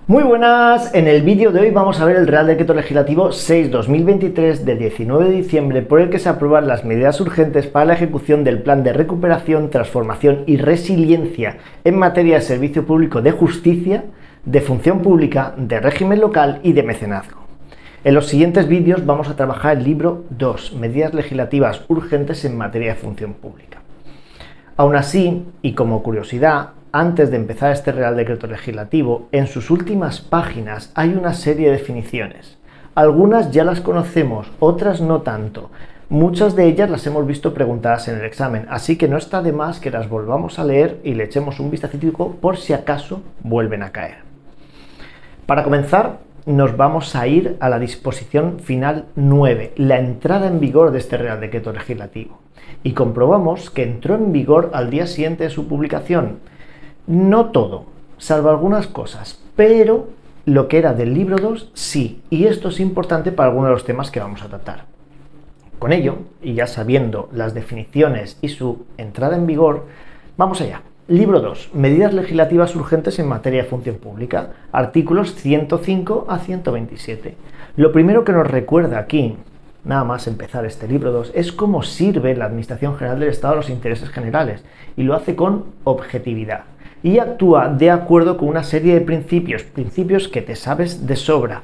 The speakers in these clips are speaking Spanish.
Muy buenas, en el vídeo de hoy vamos a ver el Real Decreto Legislativo 6/2023 de 19 de diciembre por el que se aprueban las medidas urgentes para la ejecución del Plan de Recuperación, Transformación y Resiliencia en materia de servicio público de justicia, de función pública, de régimen local y de mecenazgo. En los siguientes vídeos vamos a trabajar el libro 2, Medidas legislativas urgentes en materia de función pública. Aún así, y como curiosidad, antes de empezar este Real Decreto Legislativo, en sus últimas páginas hay una serie de definiciones. Algunas ya las conocemos, otras no tanto. Muchas de ellas las hemos visto preguntadas en el examen, así que no está de más que las volvamos a leer y le echemos un vistacito por si acaso vuelven a caer. Para comenzar, nos vamos a ir a la disposición final 9, la entrada en vigor de este Real Decreto Legislativo. Y comprobamos que entró en vigor al día siguiente de su publicación. No todo, salvo algunas cosas, pero lo que era del libro 2 sí, y esto es importante para algunos de los temas que vamos a tratar. Con ello, y ya sabiendo las definiciones y su entrada en vigor, vamos allá. Libro 2, Medidas legislativas urgentes en materia de función pública, artículos 105 a 127. Lo primero que nos recuerda aquí, nada más empezar este libro 2, es cómo sirve la Administración General del Estado a los intereses generales, y lo hace con objetividad. Y actúa de acuerdo con una serie de principios que te sabes de sobra: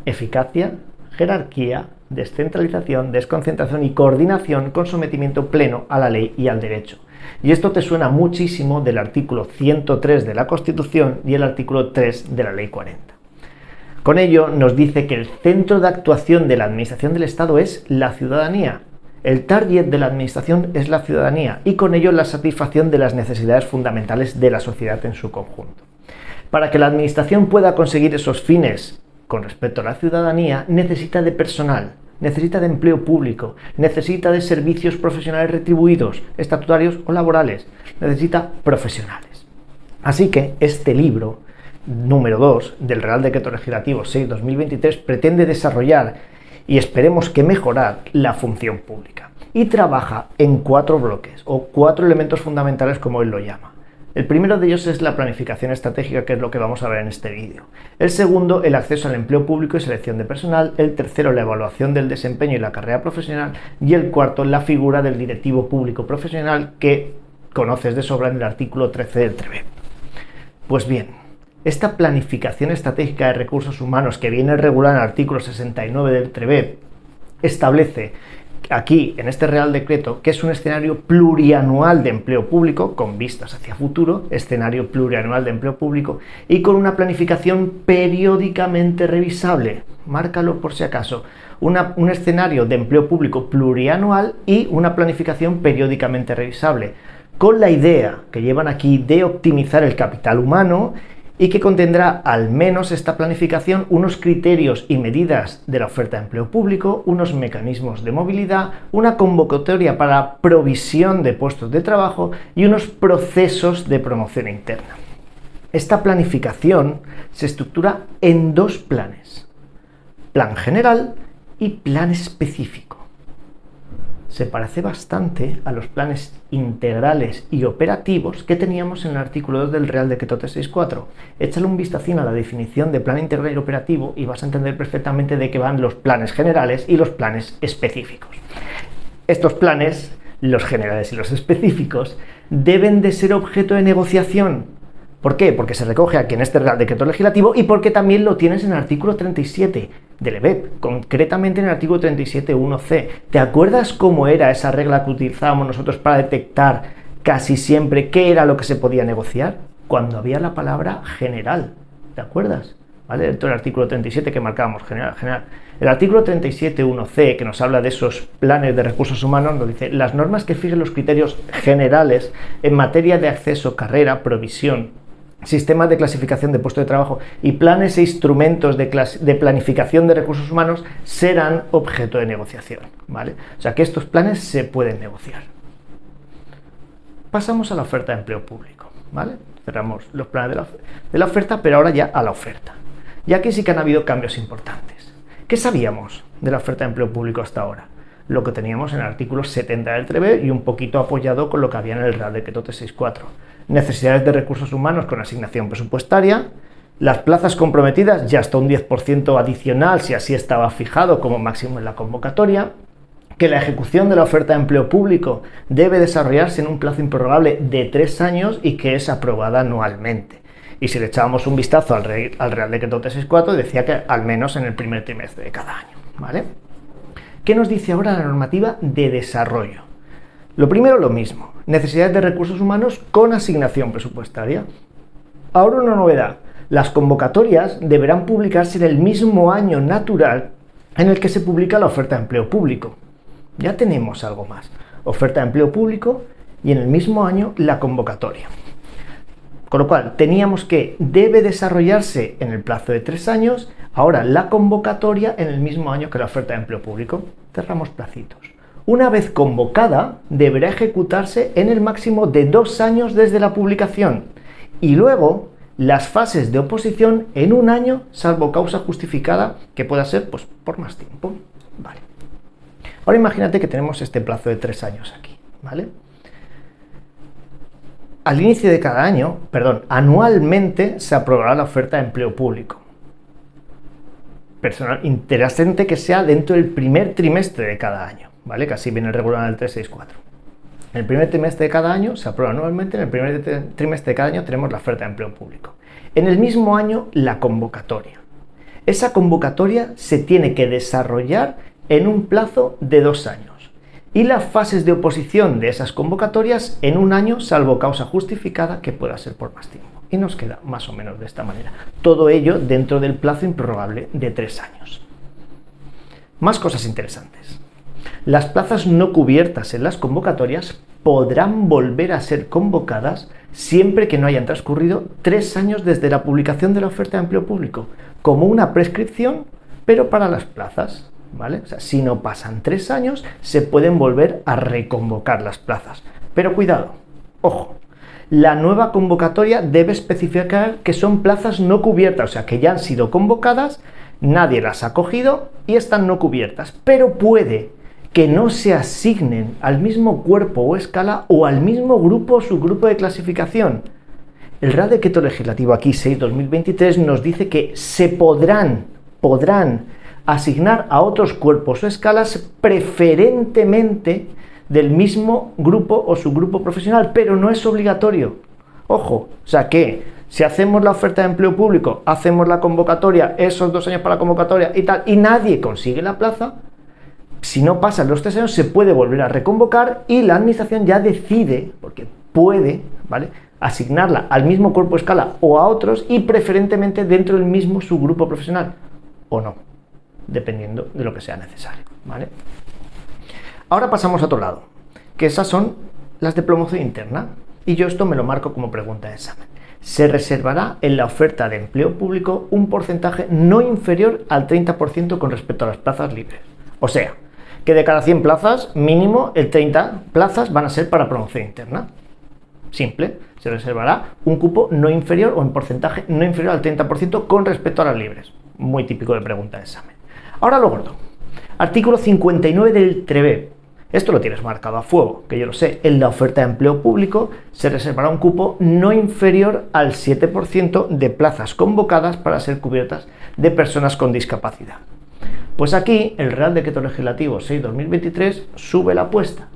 eficacia, jerarquía, descentralización, desconcentración y coordinación con sometimiento pleno a la ley y al derecho. Y esto te suena muchísimo del artículo 103 de la Constitución y el artículo 3 de la Ley 40. Con ello nos dice que el centro de actuación de la Administración del Estado es la ciudadanía. El target de la Administración es la ciudadanía y con ello la satisfacción de las necesidades fundamentales de la sociedad en su conjunto. Para que la Administración pueda conseguir esos fines con respecto a la ciudadanía, necesita de personal, necesita de empleo público, necesita de servicios profesionales retribuidos, estatutarios o laborales, necesita profesionales. Así que este libro, número 2 del Real Decreto Legislativo 6/2023, pretende desarrollar y esperemos que mejorar la función pública. Y trabaja en 4 bloques o 4 elementos fundamentales, como él lo llama. El primero de ellos es la planificación estratégica, que es lo que vamos a ver en este vídeo. El segundo, el acceso al empleo público y selección de personal. El tercero, la evaluación del desempeño y la carrera profesional. Y el cuarto, la figura del directivo público profesional, que conoces de sobra en el artículo 13 del TREBE. Pues bien, esta planificación estratégica de recursos humanos, que viene regulada en el artículo 69 del TREBE, establece aquí, en este Real Decreto, que es un escenario plurianual de empleo público, con vistas hacia futuro, escenario plurianual de empleo público, y con una planificación periódicamente revisable. Márcalo por si acaso. Un escenario de empleo público plurianual y una planificación periódicamente revisable, con la idea que llevan aquí de optimizar el capital humano y que contendrá al menos esta planificación unos criterios y medidas de la oferta de empleo público, unos mecanismos de movilidad, una convocatoria para provisión de puestos de trabajo y unos procesos de promoción interna. Esta planificación se estructura en 2 planes: plan general y plan específico. Se parece bastante a los planes integrales y operativos que teníamos en el artículo 2 del Real Decreto 364. Échale un vistacín a la definición de plan integral y operativo y vas a entender perfectamente de qué van los planes generales y los planes específicos. Estos planes, los generales y los específicos, deben de ser objeto de negociación. ¿Por qué? Porque se recoge aquí en este Real Decreto Legislativo y porque también lo tienes en el artículo 37 del EBEP, concretamente en el artículo 37.1c. ¿Te acuerdas cómo era esa regla que utilizábamos nosotros para detectar casi siempre qué era lo que se podía negociar? Cuando había la palabra general, ¿te acuerdas? ¿Vale? Dentro del artículo 37 que marcábamos, general. El artículo 37.1c, que nos habla de esos planes de recursos humanos, nos dice: las normas que fijen los criterios generales en materia de acceso, carrera, provisión, sistemas de clasificación de puestos de trabajo y planes e instrumentos de planificación de recursos humanos serán objeto de negociación, ¿vale? O sea que estos planes se pueden negociar. Pasamos a la oferta de empleo público, ¿vale? Cerramos los planes de la oferta, pero ahora ya a la oferta. Y aquí sí que han habido cambios importantes. ¿Qué sabíamos de la oferta de empleo público hasta ahora? Lo que teníamos en el artículo 70 del TREBE y un poquito apoyado con lo que había en el Real Decreto 364. Necesidades de recursos humanos con asignación presupuestaria, Las plazas comprometidas ya hasta un 10% adicional si así estaba fijado como máximo en la convocatoria, que la ejecución de la oferta de empleo público debe desarrollarse en un plazo improrrogable de 3 años y que es aprobada anualmente. Y si le echábamos un vistazo al Real Decreto 364, decía que al menos en el primer trimestre de cada año, ¿vale? ¿Qué nos dice ahora la normativa de desarrollo? Lo primero, lo mismo, necesidades de recursos humanos con asignación presupuestaria. Ahora una novedad, las convocatorias deberán publicarse en el mismo año natural en el que se publica la oferta de empleo público. Ya tenemos algo más, oferta de empleo público y en el mismo año la convocatoria. Con lo cual, teníamos que debe desarrollarse en el plazo de 3 años, ahora la convocatoria en el mismo año que la oferta de empleo público. Cerramos placitos. Una vez convocada, deberá ejecutarse en el máximo de 2 años desde la publicación y luego las fases de oposición en 1 año, salvo causa justificada, que pueda ser pues, por más tiempo. Vale. Ahora imagínate que tenemos este plazo de 3 años aquí, ¿vale? Al inicio de cada año, anualmente se aprobará la oferta de empleo público. Interesante que sea dentro del primer trimestre de cada año, ¿vale? Que así viene regulado en el 364. En el primer trimestre de cada año se aprueba anualmente, en el primer trimestre de cada año tenemos la oferta de empleo público. En el mismo año, la convocatoria. Esa convocatoria se tiene que desarrollar en un plazo de 2 años. Y las fases de oposición de esas convocatorias en 1 año, salvo causa justificada que pueda ser por más tiempo. Y nos queda más o menos de esta manera. Todo ello dentro del plazo improrrogable de 3 años. Más cosas interesantes. Las plazas no cubiertas en las convocatorias podrán volver a ser convocadas siempre que no hayan transcurrido 3 años desde la publicación de la oferta de empleo público, como una prescripción, pero para las plazas. ¿Vale? O sea, si no pasan 3 años, se pueden volver a reconvocar las plazas. Pero cuidado, ojo, la nueva convocatoria debe especificar que son plazas no cubiertas, o sea, que ya han sido convocadas, nadie las ha cogido y están no cubiertas. Pero puede que no se asignen al mismo cuerpo o escala o al mismo grupo o subgrupo de clasificación. El Real Decreto Legislativo aquí 6/2023 nos dice que se podrán asignar a otros cuerpos o escalas preferentemente del mismo grupo o subgrupo profesional, pero no es obligatorio. Ojo, o sea que si hacemos la oferta de empleo público, hacemos la convocatoria, esos 2 años para la convocatoria y tal, y nadie consigue la plaza, si no pasan los 3 años se puede volver a reconvocar y la administración ya decide, porque puede, ¿vale?, asignarla al mismo cuerpo o escala o a otros y preferentemente dentro del mismo subgrupo profesional, o no, dependiendo de lo que sea necesario, ¿vale? Ahora pasamos a otro lado, que esas son las de promoción interna, y yo esto me lo marco como pregunta de examen. Se reservará en la oferta de empleo público un porcentaje no inferior al 30% con respecto a las plazas libres. O sea, que de cada 100 plazas, mínimo el 30 plazas van a ser para promoción interna. Simple, se reservará un cupo no inferior o en porcentaje no inferior al 30% con respecto a las libres. Muy típico de pregunta de examen. Ahora lo gordo. Artículo 59 del TREBE. Esto lo tienes marcado a fuego, que yo lo sé. En la oferta de empleo público se reservará un cupo no inferior al 7% de plazas convocadas para ser cubiertas de personas con discapacidad. Pues aquí el Real Decreto Legislativo 6/2023 sube la apuesta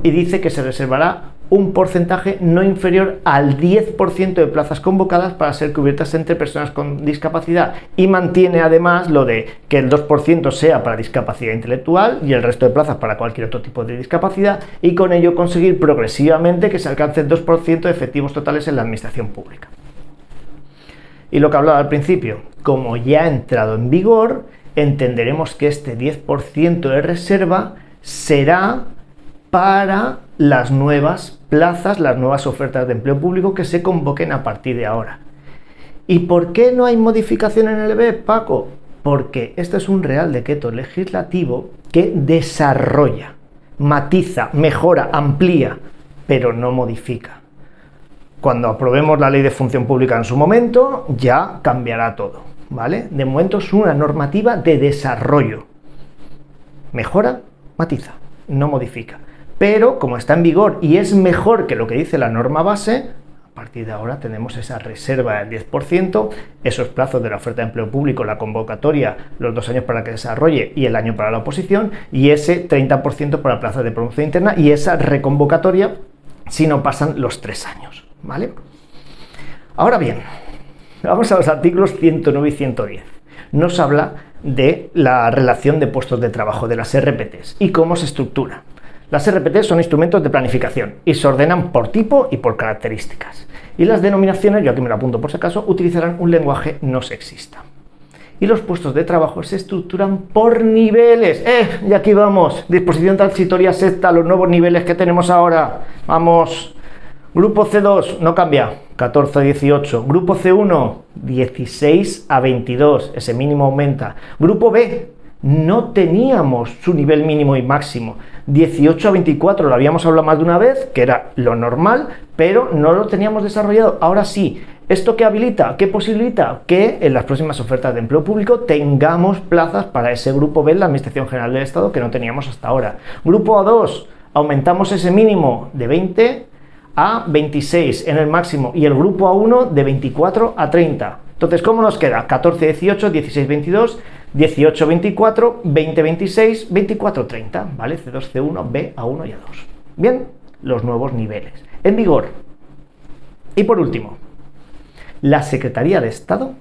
y dice que se reservará un porcentaje no inferior al 10% de plazas convocadas para ser cubiertas entre personas con discapacidad, y mantiene además lo de que el 2% sea para discapacidad intelectual y el resto de plazas para cualquier otro tipo de discapacidad, y con ello conseguir progresivamente que se alcance el 2% de efectivos totales en la administración pública. Y lo que hablaba al principio, como ya ha entrado en vigor, entenderemos que este 10% de reserva será para las nuevas plazas, las nuevas ofertas de empleo público que se convoquen a partir de ahora. ¿Y por qué no hay modificación en el BEP, Paco? Porque este es un Real Decreto Legislativo que desarrolla, matiza, mejora, amplía, pero no modifica. Cuando aprobemos la Ley de Función Pública en su momento, ya cambiará todo, ¿vale? De momento es una normativa de desarrollo. Mejora, matiza, no modifica. Pero como está en vigor y es mejor que lo que dice la norma base, A partir de ahora tenemos esa reserva del 10%, esos plazos de la oferta de empleo público, la convocatoria, los 2 años para que se desarrolle y el año para la oposición, y ese 30% para plazas de promoción interna y esa reconvocatoria si no pasan los 3 años, ¿vale? Ahora bien, vamos a los artículos 109 y 110. Nos habla de la relación de puestos de trabajo, de las RPTs y cómo se estructura. Las RPT son instrumentos de planificación y se ordenan por tipo y por características. Y las denominaciones, yo aquí me lo apunto por si acaso, utilizarán un lenguaje no sexista. Y los puestos de trabajo se estructuran por niveles. Y aquí vamos, disposición transitoria sexta, los nuevos niveles que tenemos ahora. Vamos, grupo C2, no cambia, 14 a 18. Grupo C1, 16 a 22, ese mínimo aumenta. Grupo B, no teníamos su nivel mínimo y máximo, 18 a 24, lo habíamos hablado más de una vez, que era lo normal, pero no lo teníamos desarrollado. Ahora sí, ¿esto qué habilita? ¿Qué posibilita? Que en las próximas ofertas de empleo público tengamos plazas para ese grupo B en la Administración General del Estado que no teníamos hasta ahora. Grupo A2, aumentamos ese mínimo de 20 a 26 en el máximo y el grupo A1 de 24 a 30. Entonces, ¿cómo nos queda? 14, 18, 16, 22, 18, 24, 20, 26, 24, 30, ¿vale? C2, C1, B, A1 y A2. Bien, los nuevos niveles en vigor. Y por último, la Secretaría de Estado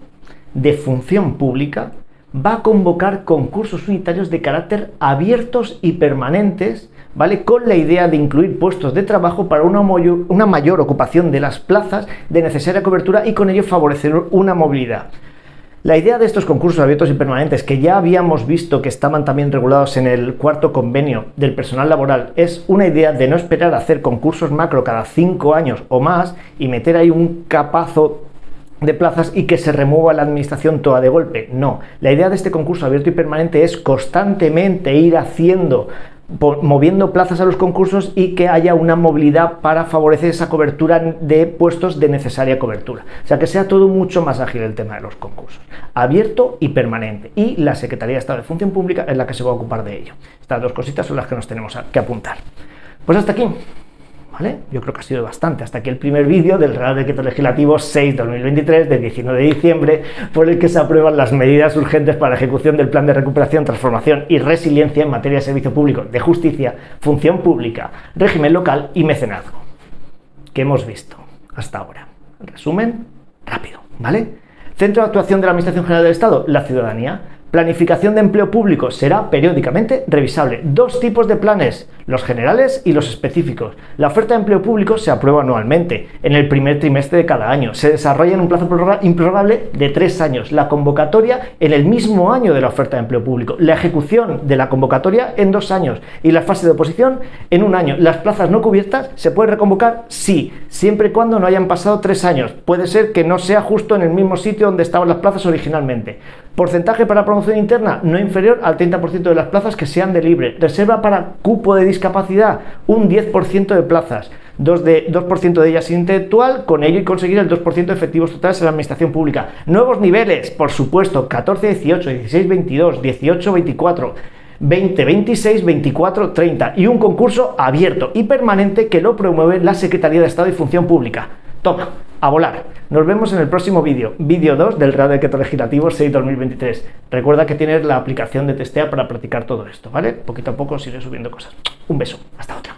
de Función Pública va a convocar concursos unitarios de carácter abiertos y permanentes, ¿vale? Con la idea de incluir puestos de trabajo para una mayor ocupación de las plazas de necesaria cobertura y con ello favorecer una movilidad. La idea de estos concursos abiertos y permanentes, que ya habíamos visto que estaban también regulados en el 4º convenio del personal laboral, es una idea de no esperar a hacer concursos macro cada 5 años o más y meter ahí un capazo de plazas y que se remueva la administración toda de golpe. No, la idea de este concurso abierto y permanente es constantemente ir moviendo plazas a los concursos y que haya una movilidad para favorecer esa cobertura de puestos de necesaria cobertura. O sea, que sea todo mucho más ágil el tema de los concursos. Abierto y permanente. Y la Secretaría de Estado de Función Pública es la que se va a ocupar de ello. Estas 2 cositas son las que nos tenemos que apuntar. Pues hasta aquí. ¿Vale? Yo creo que ha sido bastante. Hasta aquí el primer vídeo del Real Decreto Legislativo 6/2023 de 19 de diciembre, por el que se aprueban las medidas urgentes para la ejecución del Plan de Recuperación, Transformación y Resiliencia en materia de servicio público, de justicia, función pública, régimen local y mecenazgo. ¿Qué hemos visto hasta ahora? En resumen, rápido, ¿vale? Centro de actuación de la Administración General del Estado, la ciudadanía. Planificación de empleo público será periódicamente revisable. 2 tipos de planes, los generales y los específicos. La oferta de empleo público se aprueba anualmente, en el primer trimestre de cada año. Se desarrolla en un plazo improrrogable de 3 años. La convocatoria en el mismo año de la oferta de empleo público. La ejecución de la convocatoria en 2 años. Y la fase de oposición en 1 año. ¿Las plazas no cubiertas se pueden reconvocar? Sí, siempre y cuando no hayan pasado 3 años. Puede ser que no sea justo en el mismo sitio donde estaban las plazas originalmente. Porcentaje para promoción interna no inferior al 30% de las plazas que sean de libre. Reserva para cupo de discapacidad, un 10% de plazas. 2% de ellas intelectual, con ello y conseguir el 2% de efectivos totales en la administración pública. Nuevos niveles, por supuesto, 14, 18, 16, 22, 18, 24, 20, 26, 24, 30 y un concurso abierto y permanente que lo promueve la Secretaría de Estado y Función Pública. Toma, a volar. Nos vemos en el próximo vídeo, vídeo 2 del Real Decreto Legislativo 6/2023. Recuerda que tienes la aplicación de Testea para practicar todo esto, ¿vale? Poquito a poco os iré subiendo cosas. Un beso, hasta otra.